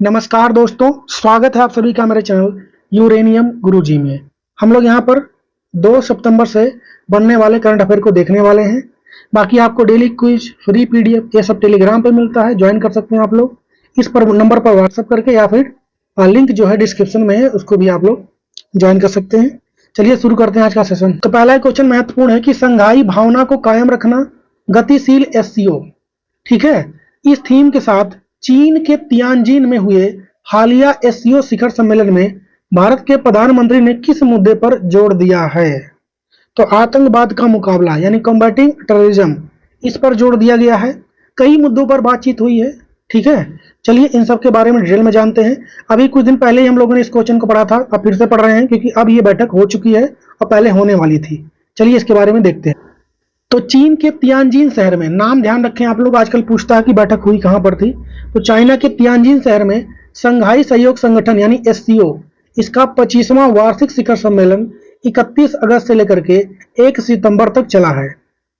नमस्कार दोस्तों, स्वागत है आप सभी का मेरे चैनल यूरेनियम गुरुजी में। हम लोग यहाँ पर 2 सितंबर से बनने वाले करंट अफेयर को देखने वाले हैं। बाकी आपको डेली क्विज, फ्री पीडीएफ ये सब टेलीग्राम पे मिलता है, ज्वाइन कर सकते हैं आप लोग इस पर नंबर पर व्हाट्सएप करके, या फिर लिंक जो है डिस्क्रिप्शन में है उसको भी आप लोग ज्वाइन कर सकते हैं। चलिए शुरू करते हैं आज का सेशन। तो पहला क्वेश्चन महत्वपूर्ण है कि संघाई भावना को कायम रखना गतिशील एससीओ, ठीक है, इस थीम के साथ चीन के तियानजिन में हुए हालिया एससीओ शिखर सम्मेलन में भारत के प्रधानमंत्री ने किस मुद्दे पर जोर दिया है? तो आतंकवाद का मुकाबला यानी कॉम्बैटिंग टेररिज्म, इस पर जोर दिया गया है। कई मुद्दों पर बातचीत हुई है, ठीक है। चलिए इन सब के बारे में डिटेल में जानते हैं। अभी कुछ दिन पहले ही हम लोगों ने इस क्वेश्चन को पढ़ा था, अब फिर से पढ़ रहे हैं क्योंकि अब ये बैठक हो चुकी है और पहले होने वाली थी। चलिए इसके बारे में देखते हैं। तो चीन के तियानजिन शहर में, नाम ध्यान रखें आप लोग, आजकल पूछता है कि बैठक हुई कहां पर थी। तो चाइना के तियानजिन शहर में संघाई सहयोग संगठन यानी एससीओ, इसका 25वां वार्षिक शिखर सम्मेलन 31 अगस्त से लेकर के 1 सितंबर तक चला है,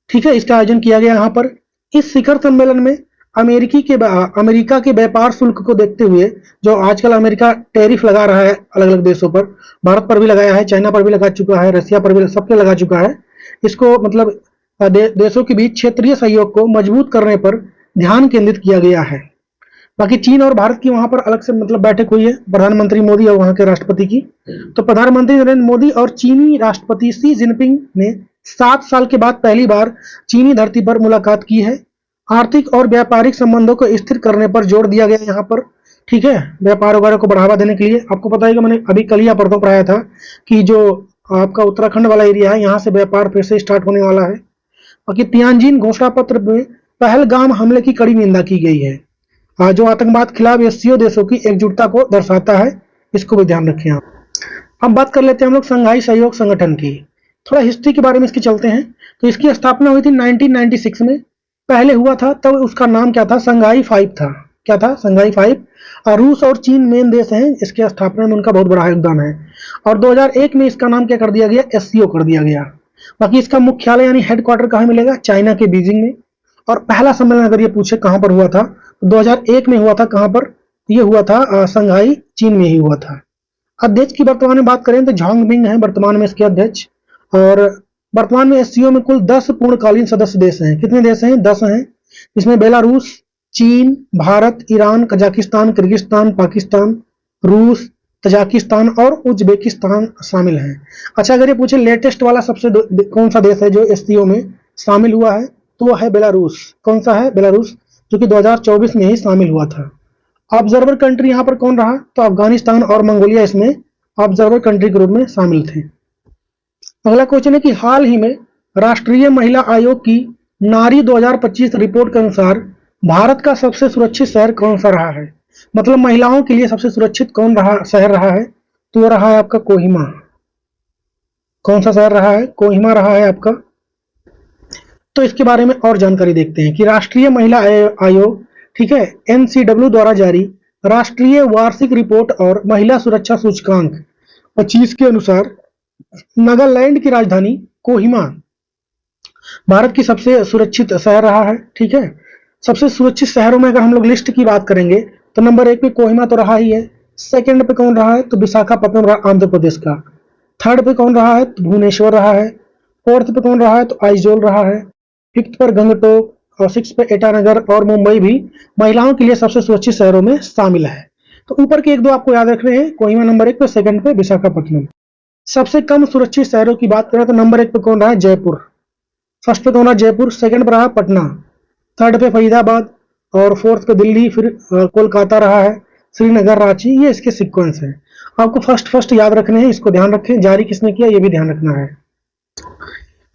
ठीक है। इसका आयोजन किया गया यहाँ पर। इस शिखर सम्मेलन में अमेरिका के व्यापार शुल्क को देखते हुए, जो आजकल अमेरिका टैरिफ लगा रहा है अलग अलग देशों पर, भारत पर भी लगाया है, चाइना पर भी लगा चुका है, रसिया पर भी, सबके लगा चुका है। इसको मतलब देशों के बीच क्षेत्रीय सहयोग को मजबूत करने पर ध्यान केंद्रित किया गया है। बाकी चीन और भारत की वहां पर अलग से मतलब बैठक हुई है, प्रधानमंत्री मोदी और वहां के राष्ट्रपति की। तो प्रधानमंत्री नरेंद्र मोदी और चीनी राष्ट्रपति शी जिनपिंग ने 7 साल के बाद पहली बार चीनी धरती पर मुलाकात की है। आर्थिक और व्यापारिक संबंधों को स्थिर करने पर जोर दिया गया यहाँ पर, ठीक है, व्यापार वगैरह को बढ़ावा देने के लिए। आपको पता है कि मैंने अभी कल या परसों पढ़ाया था कि जो आपका उत्तराखंड वाला एरिया है, यहाँ से व्यापार फिर से स्टार्ट होने वाला है। बाकी तियानजिन घोषणा पत्र में पहलगाम हमले की कड़ी निंदा की गई है, जो आतंकवाद खिलाफ एससीओ देशों की एकजुटता को दर्शाता है। इसको भी ध्यान रखें आप। अब बात कर लेते हैं हम लोग संघाई सहयोग संगठन की। थोड़ा हिस्ट्री के बारे में इसकी चलते हैं। तो इसकी स्थापना हुई थी 1996 में। पहले हुआ था तब उसका नाम क्या था? संघाई 5 था। क्या था? संघाई 5। रूस और चीन मेन देश हैं, इसके स्थापना में उनका बहुत बड़ा योगदान है। और 2001 में इसका नाम क्या कर दिया गया? एससीओ कर दिया गया। बाकी इसका मुख्यालय यानी हेडक्वार्टर कहाँ मिलेगा? चाइना के बीजिंग में। और पहला सम्मेलन अगर ये पूछे कहां पर हुआ था, तो 2001 में हुआ था। कहां पर ये हुआ था? संघाई, चीन में ही हुआ था। अध्यक्ष की वर्तमान में बात करें तो झांगबिंग है वर्तमान में इसके अध्यक्ष। और वर्तमान में एससीओ में कुल 10 पूर्णकालीन सदस्य देश हैं। कितने देश हैं? 10 हैं। इसमें बेलारूस, चीन, Bharat, Iran, Kazakhstan, Kyrgyzstan, Pakistan, रूस, तजाकिस्तान और उज्बेकिस्तान शामिल हैं। अच्छा, अगर ये पूछे लेटेस्ट वाला सबसे कौन सा देश है जो एससीओ में शामिल हुआ है, तो वो है बेलारूस। कौन सा है? बेलारूस, जो कि 2024 में ही शामिल हुआ था। ऑब्जर्वर कंट्री यहाँ पर कौन रहा? तो अफगानिस्तान और मंगोलिया इसमें ऑब्जर्वर कंट्री के रूप में शामिल थे। अगला क्वेश्चन है कि हाल ही में राष्ट्रीय महिला आयोग की नारी 2025 रिपोर्ट के अनुसार भारत का सबसे सुरक्षित शहर कौन सा रहा है? मतलब महिलाओं के लिए सबसे सुरक्षित कौन शहर रहा है? तो वो रहा है आपका कोहिमा। कौन सा शहर रहा है? कोहिमा रहा है आपका। तो इसके बारे में और जानकारी देखते हैं कि राष्ट्रीय महिला आयोग, ठीक है, एनसीडब्ल्यू द्वारा जारी राष्ट्रीय वार्षिक रिपोर्ट और महिला सुरक्षा सूचकांक 25 के अनुसार नागालैंड की राजधानी कोहिमा भारत की सबसे सुरक्षित शहर रहा है, ठीक है। सबसे सुरक्षित शहरों में अगर हम लोग लिस्ट की बात करेंगे तो नंबर 1 पे कोहिमा तो रहा ही है। सेकंड पे कौन रहा है? तो विशाखापट्टनम रहा, आंध्र प्रदेश का। थर्ड पे कौन रहा है? तो भुवनेश्वर रहा है। फोर्थ पे कौन रहा है? तो आइजोल रहा है। फिफ्थ पर गंगटोक और 6 पे ईटानगर और मुंबई भी महिलाओं के लिए सबसे सुरक्षित शहरों में शामिल है। तो ऊपर के 1-2 आपको याद रखने हैं। कोहिमा नंबर 1 पे, सेकंड पे विशाखापट्टनम। सबसे कम सुरक्षित शहरों की बात करें तो नंबर 1 पे कौन रहा? जयपुर। फर्स्ट पे कौन रहा? जयपुर। सेकंड पे रहा पटना। थर्ड पे फरीदाबाद और फोर्थ पे दिल्ली, फिर कोलकाता रहा है, श्रीनगर, रांची। ये इसके सीक्वेंस है। आपको फर्स्ट याद रखने हैं, इसको ध्यान रखें। जारी किसने किया ये भी ध्यान रखना है।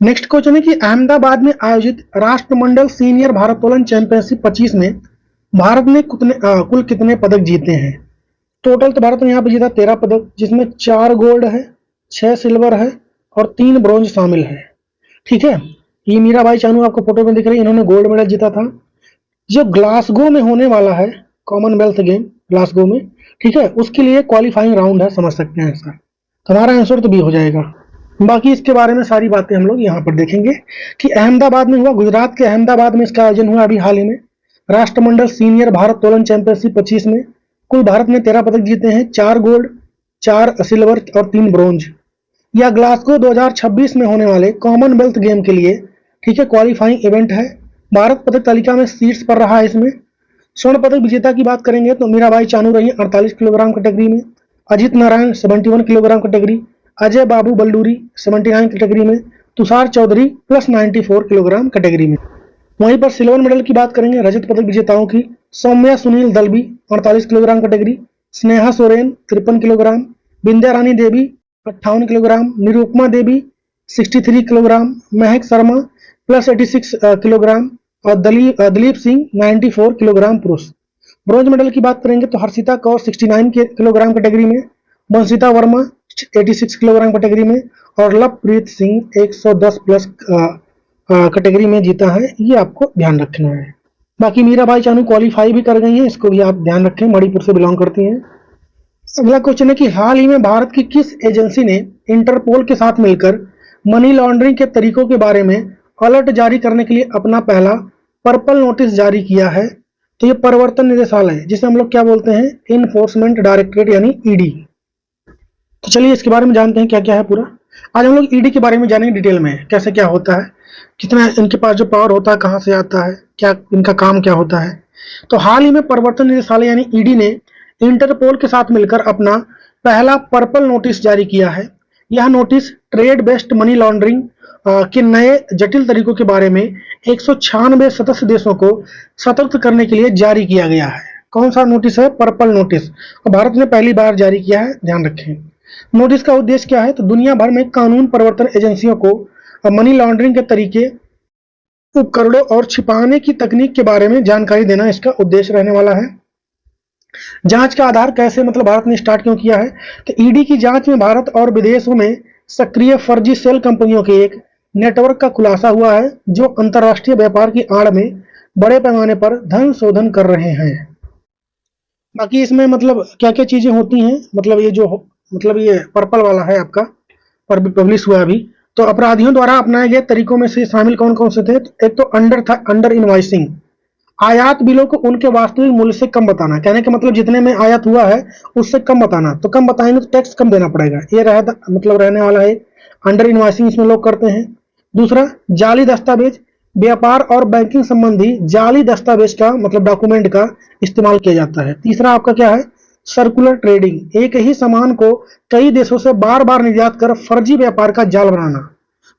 नेक्स्ट क्वेश्चन है कि अहमदाबाद में आयोजित राष्ट्रमंडल सीनियर भारोत्तोलन चैंपियनशिप 25 में भारत ने कुल कितने पदक जीते हैं? टोटल तो भारत ने यहाँ पे जीता 13 पदक, जिसमें 4 गोल्ड है, 6 सिल्वर है और 3 ब्रॉन्ज शामिल है, ठीक है। ये मीराबाई चानू आपको फोटो में दिख रही है, इन्होंने गोल्ड मेडल जीता था। जो ग्लासगो में होने वाला है कॉमनवेल्थ गेम, ग्लासगो में, ठीक है, उसके लिए क्वालिफाइंग राउंड है, समझ सकते हैं सर। हमारा आंसर तो बी हो जाएगा। बाकी इसके बारे में सारी बातें हम लोग यहाँ पर देखेंगे कि अहमदाबाद में हुआ, गुजरात के अहमदाबाद में इसका आयोजन हुआ अभी हाल ही में। राष्ट्रमंडल सीनियर भारोत्तोलन चैंपियनशिप 25 में कुल भारत ने 13 पदक जीते हैं, 4 गोल्ड, 4 सिल्वर और 3 ब्रोंज। यह ग्लासगो 2026 में होने वाले कॉमनवेल्थ गेम के लिए, ठीक है, क्वालिफाइंग इवेंट है। भारत पदक तालिका में शीर्ष पर रहा है। इसमें स्वर्ण पदक विजेता की बात करेंगे तो मीराबाई चानू रही 48 किलोग्राम कैटेगरी में, Ajit Narayan 71 kilogram category, Ajay Babu Balluri 79 category में, Tushar Chaudhary plus 94 kilogram category में। वहीं पर सिल्वर मेडल की बात करेंगे रजत पदक विजेताओं की, Saumya Sunil Dalvi 48 kilogram category, Sneha Soren 53 kilogram, Vindhya Rani Devi 58 kilogram, Nirupama Devi 63 kilogram, Mahak Sharma plus 86 kilogram और दलीप सिंह 94 किलोग्राम पुरुष। ब्रॉन्ज मेडल की बात करेंगे तो हर्षिता कौर 69 किलोग्राम कैटेगरी में, वंशिता वर्मा 86 किलोग्राम कैटेगरी में और लवप्रीत सिंह 110 प्लस कैटेगरी में जीता है। ये आपको ध्यान रखना है। बाकी मीराबाई चानू क्वालिफाई भी कर गई हैं, इसको भी आप ध्यान रखें, मणिपुर से बिलोंग करती हैं। अगला क्वेश्चन है कि हाल ही में भारत की किस एजेंसी ने इंटरपोल के साथ मिलकर मनी लॉन्ड्रिंग के तरीकों के बारे में अलर्ट जारी करने के लिए अपना पहला पर्पल नोटिस जारी किया है? तो ये प्रवर्तन निदेशालय, जिसे हम लोग क्या बोलते हैं, इन्फोर्समेंट डायरेक्टरेट यानी ईडी। तो चलिए इसके बारे में जानते हैं क्या क्या है पूरा। आज हम लोग ईडी के बारे में जानेंगे डिटेल में, कैसे क्या होता है, कितना इनके पास जो पावर होता है कहाँ से आता है, क्या इनका काम क्या होता है। तो हाल ही में प्रवर्तन निदेशालय यानी ईडी ने इंटरपोल के साथ मिलकर अपना पहला पर्पल नोटिस जारी किया है। यह notice trade based money laundering के नए जटिल तरीकों के बारे में 196 सदस्य देशों को सतर्क करने के लिए जारी किया गया है। कौन सा नोटिस है? Purple notice. और भारत ने पहली बार जारी किया है, ध्यान रखें। नोटिस का उद्देश्य क्या है? तो दुनिया भर में कानून प्रवर्तन एजेंसियों को मनी लॉन्ड्रिंग के तरीके, उपकरणों और छिपाने की तकनीक के बारे में जानकारी देना इसका उद्देश्य रहने वाला है। जांच का आधार कैसे, मतलब भारत ने स्टार्ट क्यों किया है? तो ईडी की जांच में भारत और विदेशों में सक्रिय फर्जी सेल कंपनियों के एक नेटवर्क का खुलासा हुआ है जो अंतर्राष्ट्रीय व्यापार की आड़ में बड़े पैमाने पर धन शोधन कर रहे हैं। बाकी इसमें मतलब क्या क्या चीजें होती हैं, मतलब ये जो ये पर्पल वाला है आपका पब्लिश हुआ अभी। तो अपराधियों द्वारा अपनाए गए तरीकों में से शामिल कौन कौन से थे? तो एक तो अंडर इनवॉइसिंग, आयात बिलों को उनके वास्तविक मूल्य से कम बताना। कहने का मतलब जितने में आयात हुआ है उससे कम बताना, तो कम बताएंगे तो टैक्स कम देना पड़ेगा। ये रहने वाला है अंडर इनवॉइसिंग, इसमें लोग करते हैं। दूसरा, जाली दस्तावेज, व्यापार और बैंकिंग संबंधी जाली दस्तावेज का मतलब डॉक्यूमेंट का इस्तेमाल किया जाता है। तीसरा आपका क्या है? सर्कुलर ट्रेडिंग, एक ही सामान को कई देशों से बार बार निर्यात कर फर्जी व्यापार का जाल बनाना।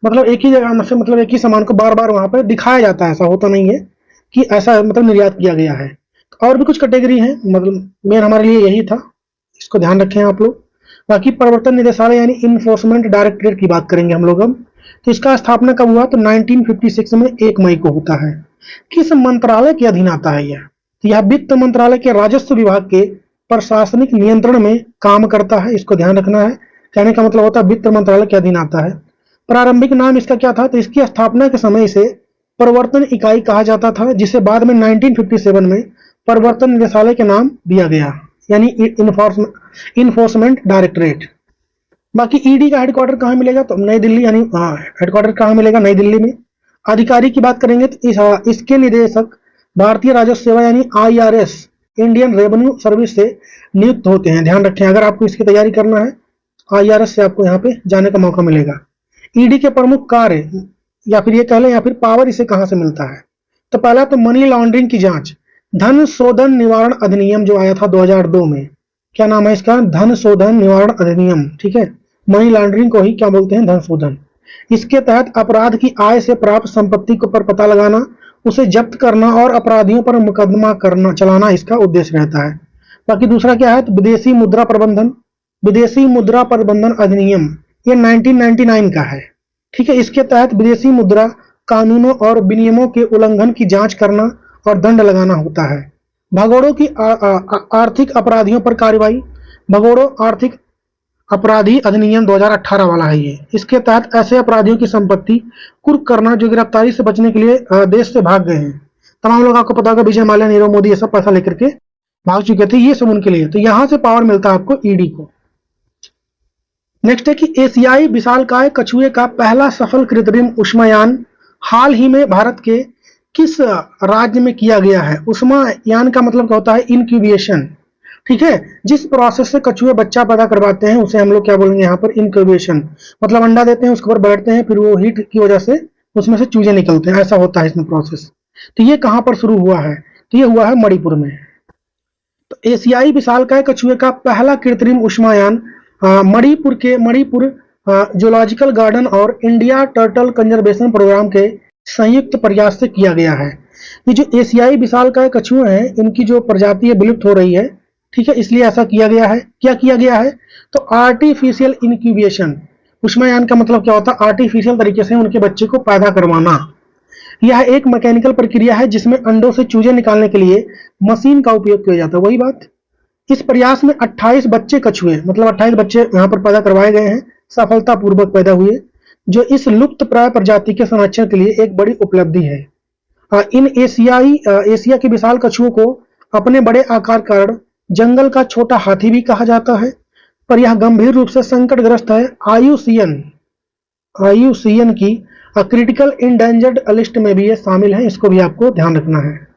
मतलब एक ही जगह से, मतलब एक ही सामान को बार बार वहां पर दिखाया जाता है, ऐसा होता नहीं है कि ऐसा मतलब निर्यात किया गया है। और भी कुछ कैटेगरी है, मतलब मेन हमारे लिए यही था, इसको ध्यान रखें आप लोग। बाकी प्रवर्तन निदेशालय यानी इन्फोर्समेंट डायरेक्टरेट की बात करेंगे हम लोग अब। तो इसका स्थापना कब हुआ? तो 1956 में 1 मई को होता है। किस मंत्रालय के अधीन आता है यह? तो यह वित्त मंत्रालय के राजस्व विभाग के प्रशासनिक नियंत्रण में काम करता है, इसको ध्यान रखना है। कहने का मतलब होता है वित्त मंत्रालय के अधीन आता है। प्रारंभिक नाम इसका क्या था? तो इसकी स्थापना के समय इसे प्रवर्तन इकाई कहा जाता था, जिसे बाद में 1957 में प्रवर्तन निदेशालय के नाम दिया गया, यानी इन्फोर्समेंट डायरेक्टरेट। बाकी ईडी का हेडक्वार्टर कहाँ मिलेगा? तो नई दिल्ली, यानी हेडक्वार्टर कहाँ मिलेगा? नई दिल्ली में। अधिकारी की बात करेंगे तो इसके निदेशक भारतीय राजस्व सेवा यानी IRS, इंडियन रेवेन्यू सर्विस से नियुक्त होते हैं। ध्यान रखें, अगर आपको इसकी तैयारी करना है IRS से आपको यहाँ पे जाने का मौका मिलेगा। ईडी के प्रमुख कार्य या फिर ये कह लें या फिर पावर इसे कहां से मिलता है? तो पहला तो मनी लॉन्ड्रिंग की जांच, धन शोधन निवारण अधिनियम जो आया था 2002 में, क्या नाम है इसका? धन शोधन निवारण अधिनियम, ठीक है। मनी लॉन्ड्रिंग को ही क्या बोलते हैं? धन शोधन। इसके तहत अपराध की आय से प्राप्त संपत्ति को पर पता लगाना, उसे जब्त करना और अपराधियों पर मुकदमा चलाना इसका उद्देश्य रहता है। बाकी दूसरा क्या है? तो विदेशी मुद्रा प्रबंधन अधिनियम, ये 1999 का है, ठीक है। इसके तहत विदेशी मुद्रा कानूनों और विनियमों के उल्लंघन की जांच करना और दंड लगाना होता है। भगोड़ों की आर्थिक अपराधियों पर कार्रवाई, भगोड़ों आर्थिक अपराधी अधिनियम 2018 वाला है ये। इसके तहत ऐसे अपराधियों की संपत्ति कुर्क करना जो गिरफ्तारी से बचने के लिए देश से भाग गए हैं। तमाम लोग आपको पता होगा, विजय माल्या, नीरव मोदी, ये सब पैसा लेकर के भाग चुके थे, ये सब उनके लिए। तो यहां से पावर मिलता है आपको ईडी को। नेक्स्ट है कि एशियाई विशालकाय कछुए का पहला सफल कृत्रिम ऊष्मायान हाल ही में भारत के किस राज्य में किया गया है? ऊष्मायान का मतलब क्या होता है? इनक्यूबेशन, ठीक है। जिस प्रोसेस से कछुए बच्चा पैदा करवाते हैं उसे हम लोग क्या बोलेंगे यहाँ पर, इंक्यूबेशन। मतलब अंडा देते हैं, उसके ऊपर बैठते हैं, फिर वो हीट की वजह से उसमें से चूजे निकलते हैं, ऐसा होता है इसमें प्रोसेस। तो ये कहाँ पर शुरू हुआ है, तो ये हुआ है मणिपुर में। तो एशियाई विशालकाय कछुए का पहला कृत्रिम उष्मायान मणिपुर जूलॉजिकल गार्डन और इंडिया टर्टल कंजर्वेशन प्रोग्राम के संयुक्त प्रयास से किया गया है। ये जो एशियाई विशालकाय कछुए हैं, इनकी जो प्रजाति है विलुप्त हो रही है, ठीक है, इसलिए ऐसा किया गया है। क्या किया गया है, तो आर्टिफिशियल इंक्यूबेशन। उष्मायान का मतलब क्या होता है, आर्टिफिशियल तरीके से उनके बच्चे को पैदा करवाना। यह एक मैकेनिकल प्रक्रिया है जिसमें अंडों से चूजे निकालने के लिए मशीन का उपयोग किया जाता है। वही बात, इस प्रयास में 28 बच्चे कछुए, मतलब 28 बच्चे यहाँ पर पैदा करवाए गए हैं, सफलतापूर्वक पैदा हुए, जो इस लुप्त प्राय प्रजाति के संरक्षण के लिए एक बड़ी उपलब्धि है। इन एशिया के विशाल कछुओं को अपने बड़े आकार के कारण जंगल का छोटा हाथी भी कहा जाता है, पर यह गंभीर रूप से संकटग्रस्त है। आईयूसीएन की क्रिटिकल इंडेंजर्ड लिस्ट में भी ये शामिल है, इसको भी आपको ध्यान रखना है।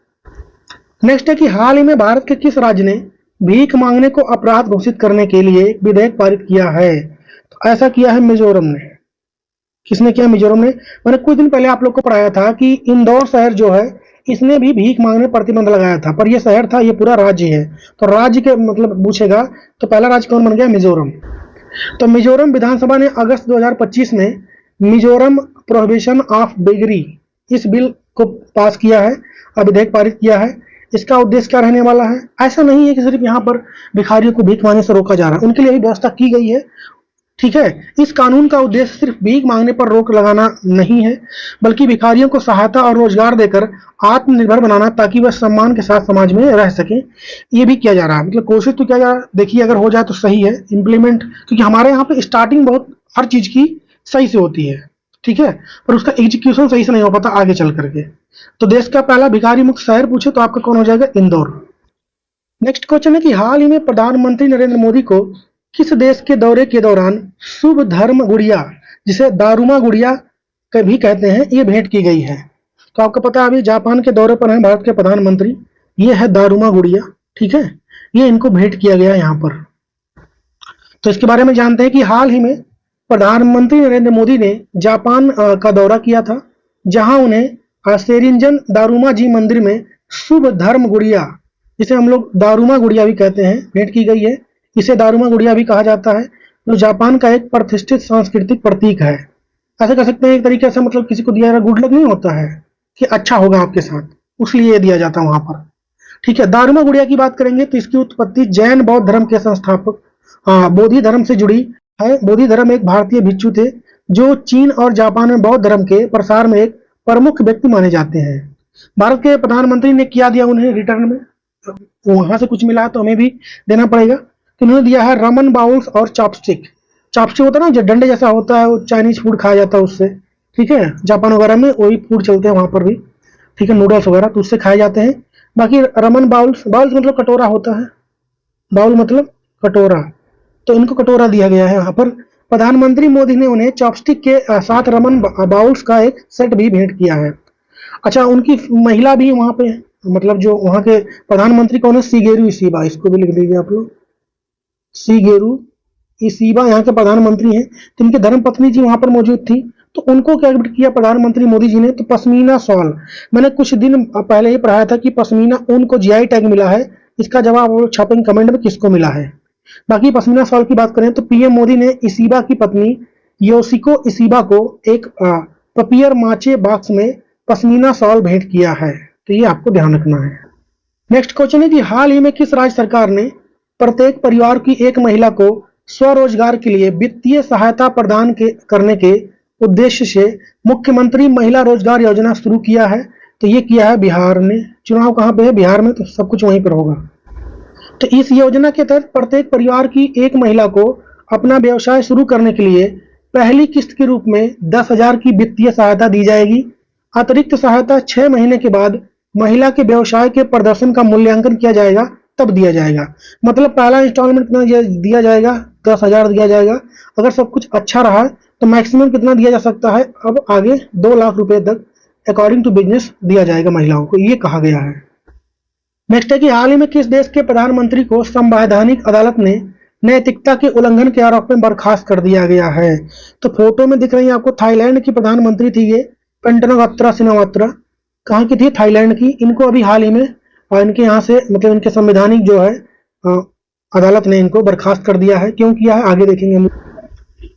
नेक्स्ट है कि हाल ही में भारत के किस राज्य ने भीख मांगने को अपराध घोषित करने के लिए एक विधेयक पारित किया है, तो ऐसा किया है मिजोरम ने। किसने किया, मिजोरम ने। मैंने कुछ दिन पहले आप लोग को पढ़ाया था कि इंदौर शहर जो है, इसने भी भीख मांगने पर प्रतिबंध लगाया था, पर यह शहर था, ये पूरा राज्य है। तो राज्य के मतलब पूछेगा तो पहला राज्य कौन बन गया, मिजोरम। तो मिजोरम विधानसभा ने अगस्त 2025 में मिजोरम प्रोहिबिशन ऑफ बेगरी इस बिल को पास किया है, विधेयक पारित किया है। इसका उद्देश्य क्या रहने वाला है, ऐसा नहीं है कि सिर्फ यहाँ पर भिखारियों को भीख मांगने से रोका जा रहा है, उनके लिए भी व्यवस्था की गई है, ठीक है। इस कानून का उद्देश्य सिर्फ भीख मांगने पर रोक लगाना नहीं है, बल्कि भिखारियों को सहायता और रोजगार देकर आत्मनिर्भर बनाना, ताकि वह सम्मान के साथ समाज में रह सके। ये भी किया जा रहा है, मतलब कोशिश तो किया जा रहा है। देखिए अगर हो जाए तो सही है इम्प्लीमेंट, क्योंकि हमारे यहाँ पे स्टार्टिंग बहुत हर चीज की सही से होती है, ठीक है, पर उसका एग्जीक्यूशन सही से नहीं हो पाता आगे चल करके। तो देश का पहला भिखारी मुक्त शहर पूछे तो आपका कौन हो जाएगा, इंदौर। नेक्स्ट क्वेश्चन है कि हाल ही में प्रधानमंत्री नरेंद्र मोदी को किस देश के दौरे के दौरान शुभ धर्म गुड़िया, जिसे दारुमा गुड़िया भी कहते हैं, ये भेंट की गई है। तो आपको पता है अभी जापान के दौरे पर हैं भारत के प्रधानमंत्री, ये है दारुमा गुड़िया, ठीक है, ये इनको भेंट किया गया यहाँ पर। तो इसके बारे में जानते हैं कि हाल ही में प्रधानमंत्री नरेंद्र मोदी ने जापान का दौरा किया था, जहां उन्हें सेरिंजन दारुमा जी मंदिर में शुभ धर्म गुड़िया, जिसे हम लोग दारुमा गुड़िया भी कहते हैं, भेंट की गई है। इसे दारुमा गुड़िया भी कहा जाता है, जो जापान का एक प्रतिष्ठित सांस्कृतिक प्रतीक है। ऐसे कह सकते हैं एक तरीके से, मतलब किसी को दिया गुड लक नहीं होता है कि अच्छा होगा आपके साथ, उसलिए दिया जाता है वहां पर, ठीक है। दारुमा गुड़िया की बात करेंगे तो इसकी उत्पत्ति जैन बौद्ध धर्म के संस्थापक बोधि धर्म से जुड़ी है। बोधि धर्म एक भारतीय भिक्षु थे, जो चीन और जापान में बौद्ध धर्म के प्रसार में एक प्रमुख व्यक्ति माने जाते हैं। भारत के प्रधानमंत्री ने क्या दिया उन्हें रिटर्न में, वहां से कुछ मिला तो हमें भी देना पड़ेगा। तो उन्होंने दिया है रमन बाउल्स और चॉपस्टिक। चॉपस्टिक होता है ना, जो डंडे जैसा होता है, वो चाइनीज फूड खाया जाता है उससे, ठीक है, जापान वगैरह में वही फूड चलते हैं वहां पर भी, ठीक है, नूडल्स वगैरह, तो उससे खाए जाते हैं। बाकी रमन बाउल्स, बाउल्स मतलब कटोरा होता है, बाउल मतलब कटोरा, तो इनको कटोरा दिया गया है वहां पर। प्रधानमंत्री मोदी ने उन्हें चॉपस्टिक के साथ रमन बाउल्स का एक सेट भी भेंट किया है। अच्छा, उनकी महिला भी वहां पे, मतलब जो वहां के प्रधानमंत्री कौन है, शिगेरू इशिबा, इसको भी लिख दीजिए आप लोग, शिगेरू इशिबा यहाँ के प्रधानमंत्री हैं। तो इनकी धर्मपत्नी जी वहां पर मौजूद थी, तो उनको क्या गिफ्ट किया प्रधानमंत्री मोदी जी ने, तो पश्मीना शॉल। मैंने कुछ दिन पहले ही पढ़ाया था कि पश्मीना ऊन को जीआई टैग मिला है, इसका जवाब वो छापेंगे कमेंट में किसको मिला है। बाकी पश्मीना शॉल की बात करें तो पीएम मोदी ने इशिबा की पत्नी योशिको इशिबा को एक पपियर माचे बॉक्स में पश्मीना शॉल भेंट किया है, तो ये आपको ध्यान रखना है। नेक्स्ट क्वेश्चन है कि हाल ही में किस राज्य सरकार ने प्रत्येक परिवार की एक महिला को स्वरोजगार के लिए वित्तीय सहायता प्रदान करने के उद्देश्य से मुख्यमंत्री महिला रोजगार योजना शुरू किया है, तो ये किया है बिहार ने। चुनाव कहाँ पे है, बिहार में, तो सब कुछ वहीं पर होगा। तो इस योजना के तहत प्रत्येक परिवार की एक महिला को अपना व्यवसाय शुरू करने के लिए पहली किस्त के रूप में 10,000 की वित्तीय सहायता दी जाएगी। अतिरिक्त सहायता 6 महीने के बाद महिला के व्यवसाय के प्रदर्शन का मूल्यांकन किया जाएगा, तब दिया जाएगा। मतलब पहला इंस्टॉलमेंट कितना दिया जाएगा, 10,000 दिया जाएगा। अगर सब कुछ अच्छा रहा तो मैक्सिमम कितना दिया जा सकता है, अब आगे 2 लाख रुपए तक अकॉर्डिंग टू बिजनेस दिया जाएगा महिलाओं को, ये कहा गया है। नेक्स्ट है कि हाल ही में किस देश के प्रधानमंत्री को संवैधानिक अदालत ने नैतिकता के उल्लंघन के आरोप में बर्खास्त कर दिया गया है? तो फोटो में दिख रही है आपको, थाईलैंड की प्रधानमंत्री थी ये पेंटनोगात्रा सिनावात्रा। कहाँ की थी? थाईलैंड की। इनको अभी हाल ही में इनके यहाँ से मतलब इनके संवैधानिक जो है अदालत ने इनको बर्खास्त कर दिया है। क्यों किया है आगे देखेंगे हम।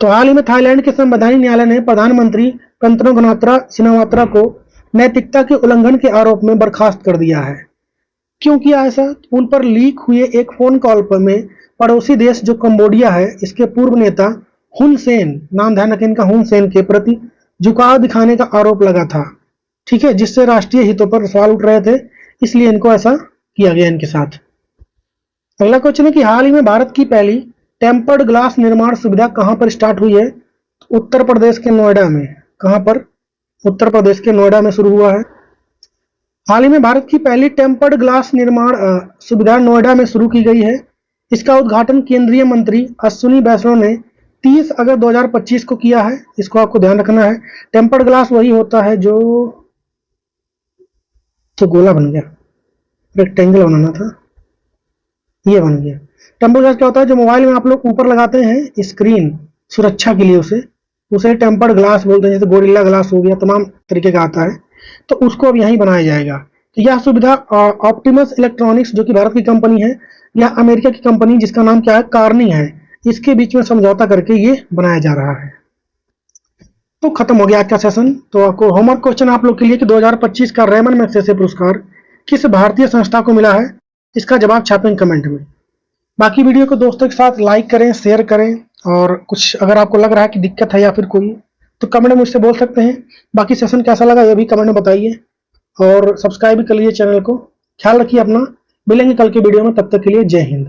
तो हाल ही में थाईलैंड के संवैधानिक न्यायालय ने प्रधानमंत्री पेंटनोगात्रा सिनावात्रा को नैतिकता के उल्लंघन के आरोप में बर्खास्त कर दिया है। क्यों किया ऐसा? उन पर लीक हुए एक फोन कॉल पर में पड़ोसी देश जो कंबोडिया है, इसके पूर्व नेता हुन सेन, नाम ध्यान रखें इनका, हुन सेन के प्रति झुकाव दिखाने का आरोप लगा था। ठीक है, जिससे राष्ट्रीय हितों पर सवाल उठ रहे थे, इसलिए इनको ऐसा किया गया इनके साथ। अगला क्वेश्चन है कि हाल ही में भारत की पहली टेम्पर्ड ग्लास निर्माण सुविधा कहां पर स्टार्ट हुई है? उत्तर प्रदेश के नोएडा में। कहां पर? उत्तर प्रदेश के नोएडा में शुरू हुआ है। हाल ही में भारत की पहली टेम्पर्ड ग्लास निर्माण सुविधा नोएडा में शुरू की गई है। इसका उद्घाटन केंद्रीय मंत्री अश्विनी वैष्णव ने 30 अगस्त 2025 को किया है। इसको आपको ध्यान रखना है। टेम्पर्ड ग्लास वही होता है जो गोला बन गया, रेक्टेंगल बनाना था, ये बन गया। टेम्पर्ड ग्लास क्या होता है? जो मोबाइल में आप लोग ऊपर लगाते हैं स्क्रीन सुरक्षा के लिए, उसे टेम्पर्ड ग्लास बोलते हैं। जैसे गोरिल्ला ग्लास हो गया, तमाम तरीके का आता है, तो उसको अब यहीं बनाया जाएगा। तो यह सुविधा ऑप्टिमस इलेक्ट्रॉनिक्स जो कि भारत की कंपनी है या अमेरिका की कंपनी जिसका नाम क्या है, कार्नी है, इसके बीच में समझौता करके ये बनाया जा रहा है। तो खत्म हो गया आज का सेशन। तो आपको होमवर्क क्वेश्चन आप लोग के लिए कि 2025 का रेमन मैग्सेसे पुरस्कार किस भारतीय संस्था को मिला है? इसका जवाब छापें कमेंट में। बाकी वीडियो को दोस्तों के साथ लाइक करें, शेयर करें, और कुछ अगर आपको लग रहा है कि दिक्कत है या फिर कोई, तो कमेंट में मुझसे बोल सकते हैं। बाकी सेशन कैसा लगा ये भी कमेंट में बताइए, और सब्सक्राइब भी कर लीजिए चैनल को। ख्याल रखिए अपना। मिलेंगे कल के वीडियो में, तब तक के लिए जय हिंद।